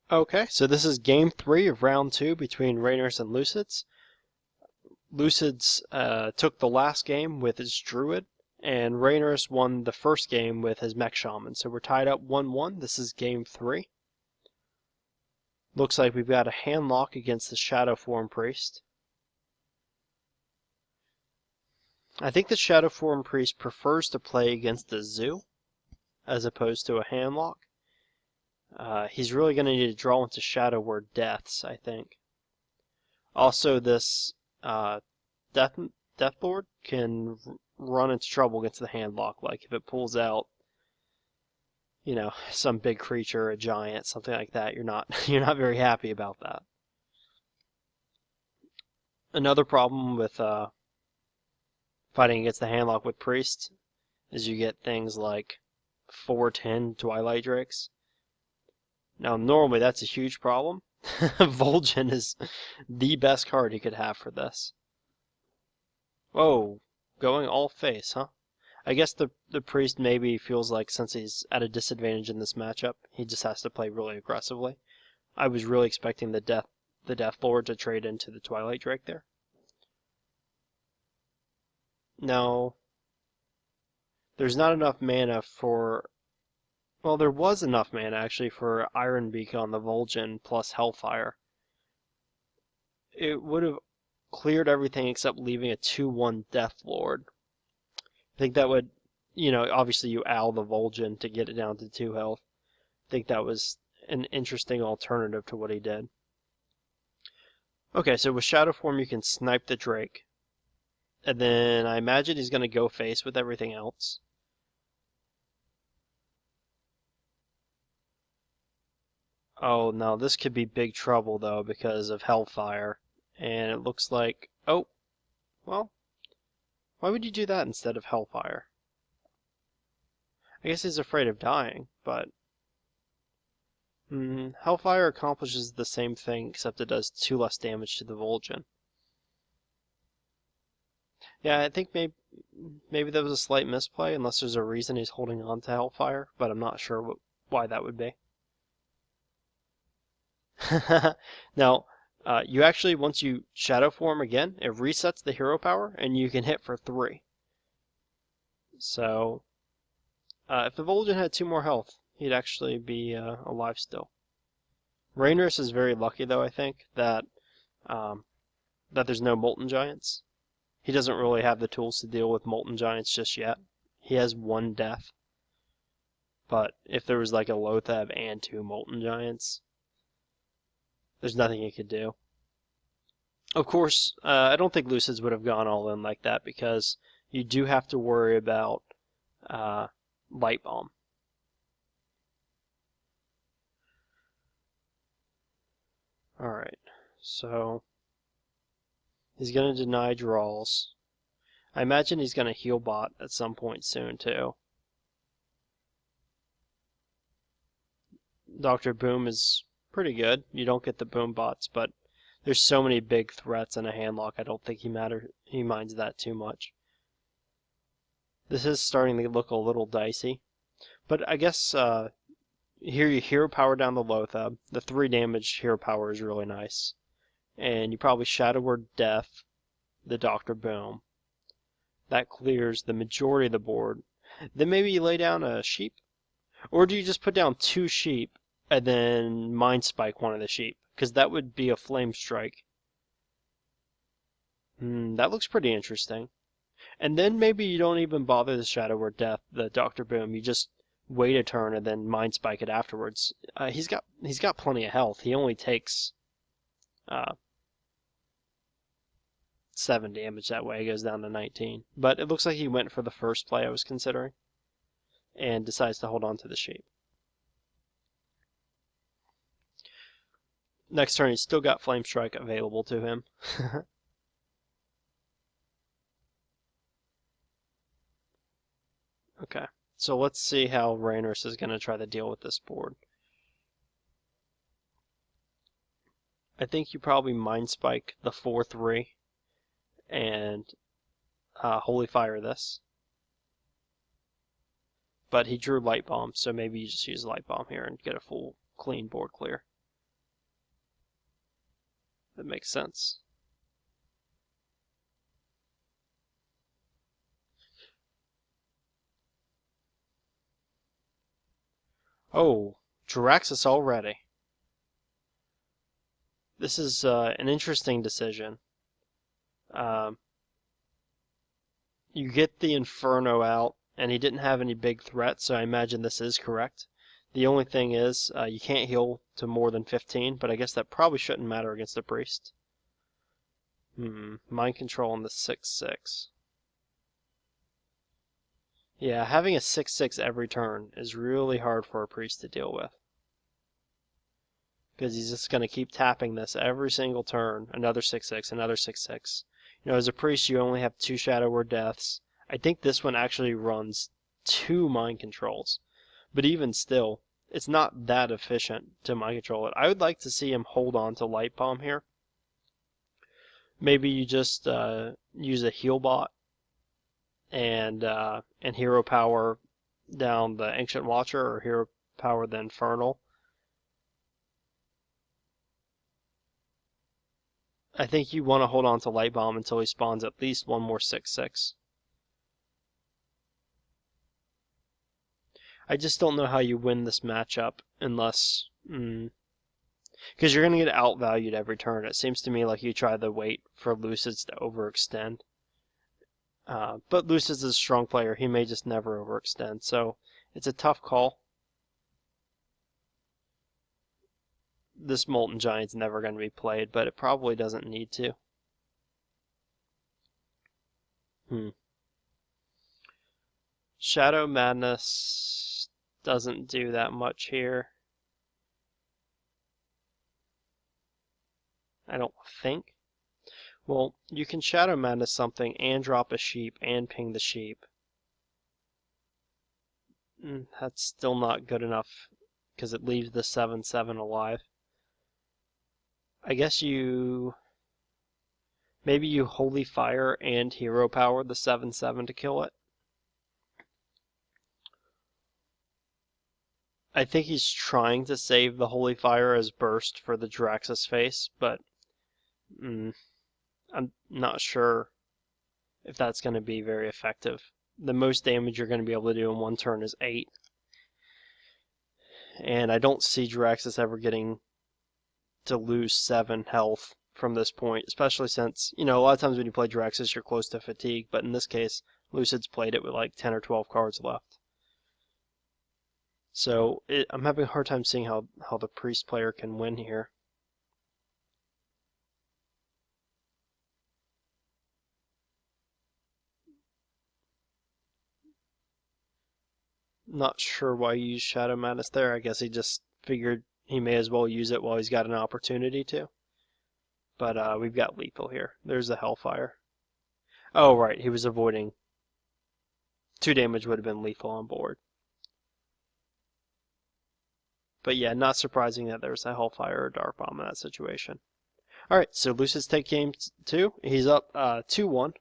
Okay, so this is game 3 of round 2 between Raynors and Lucidz. Lucidz took the last game with his Druid, and Raynors won the first game with his Mech Shaman. So we're tied up 1-1. This is game 3. Looks like we've got a hand lock against the Shadow Form Priest. I think the Shadow Form Priest prefers to play against the Zoo as opposed to a hand lock. He's really going to need to draw into Shadow Word Deaths, I think. Also, this Death Lord can run into trouble against the hand lock. Like if it pulls out, you know, some big creature, a giant, something like that, you're not very happy about that. Another problem with fighting against the hand lock with Priest is you get things like 4/10 Twilight Drakes. Now, normally that's a huge problem. Vol'jin is the best card he could have for this. Whoa, going all face, huh? I guess the Priest maybe feels like since he's at a disadvantage in this matchup, he just has to play really aggressively. I was really expecting the Death Lord to trade into the Twilight Drake there. No, there's not enough mana for... Well, there was enough mana, actually, for Iron Beak on the Vol'jin plus Hellfire. It would have cleared everything except leaving a 2/1 Death Lord. I think that would, you know, obviously you owl the Vol'jin to get it down to 2 health. I think that was an interesting alternative to what he did. Okay, so with Shadow Form you can snipe the Drake. And then I imagine he's going to go face with everything else. Oh no, this could be big trouble though because of Hellfire. And it looks like... Oh, well, why would you do that instead of Hellfire? I guess he's afraid of dying, but... Hellfire accomplishes the same thing, except it does 2 less damage to the Vol'jin. Yeah, I think maybe that was a slight misplay, unless there's a reason he's holding on to Hellfire, but I'm not sure why that would be. Now, you actually, once you Shadow Form again, it resets the hero power, and you can hit for 3. So, if the Vol'jin had 2 more health, he'd actually be alive still. Raynors is very lucky, though, I think, that there's no Molten Giants. He doesn't really have the tools to deal with Molten Giants just yet. He has 1 death. But if there was like a Lothab and 2 Molten Giants, there's nothing he could do. Of course, I don't think Lucidz would have gone all in like that because you do have to worry about Light Bomb. Alright, so he's going to deny draws. I imagine he's going to heal bot at some point soon too. Dr. Boom is pretty good. You don't get the boom bots, but there's so many big threats in a handlock, I don't think he minds that too much. This is starting to look a little dicey. But I guess here you hero power down the Lothab. The 3 damage hero power is really nice. And you probably Shadow Word Death the Dr. Boom. That clears the majority of the board. Then maybe you lay down a sheep? Or do you just put down 2 sheep and then Mind Spike one of the sheep? Because that would be a Flame Strike. That looks pretty interesting. And then maybe you don't even bother the Shadow Word Death, the Dr. Boom. You just wait a turn and then Mind Spike it afterwards. He's got plenty of health. He only takes 7 damage that way. It goes down to 19. But it looks like he went for the first play I was considering and decides to hold on to the sheep. Next turn, he's still got Flame Strike available to him. Okay, so let's see how Raynors is going to try to deal with this board. I think you probably Mind Spike the 4/3 and Holy Fire this. But he drew Light Bomb, so maybe you just use Light Bomb here and get a full clean board clear. That makes sense. Oh, Jiraxis already. This is an interesting decision. You get the Inferno out, and he didn't have any big threats, so I imagine this is correct. The only thing is, you can't heal to more than 15, but I guess that probably shouldn't matter against a priest. Mind control on the 6/6. Yeah, having a 6/6 every turn is really hard for a priest to deal with. Because he's just going to keep tapping this every single turn. Another 6/6, another 6/6. You know, as a priest, you only have 2 Shadow Word Deaths. I think this one actually runs 2 mind controls. But even still, it's not that efficient to mind control it. I would like to see him hold on to Light Bomb here. Maybe you just use a heal bot and hero power down the Ancient Watcher, or hero power the Infernal. I think you want to hold on to Light Bomb until he spawns at least one more 6/6. I just don't know how you win this matchup unless... because you're going to get outvalued every turn. It seems to me like you try to wait for Lucidz to overextend. But Lucidz is a strong player. He may just never overextend, so it's a tough call. This Molten Giant's never going to be played, but it probably doesn't need to. Shadow Madness doesn't do that much here. I don't think. Well, you can Shadow Madness something and drop a sheep and ping the sheep. That's still not good enough because it leaves the 7/7 alive. I guess maybe you Holy Fire and Hero Power the 7/7 to kill it. I think he's trying to save the Holy Fire as burst for the Jiraxis face, but I'm not sure if that's going to be very effective. The most damage you're going to be able to do in one turn is 8. And I don't see Jiraxis ever getting to lose 7 health from this point, especially since, you know, a lot of times when you play Jiraxis, you're close to fatigue, but in this case, Lucidz played it with like 10 or 12 cards left. So I'm having a hard time seeing how the priest player can win here. Not sure why you use Shadow Madness there. I guess he just figured he may as well use it while he's got an opportunity to. But we've got lethal here. There's the Hellfire. Oh, right. He was avoiding. 2 damage would have been lethal on board. But yeah, not surprising that there's a Hellfire or Dark Bomb in that situation. Alright, so Lucidz take game 2. He's up 2-1.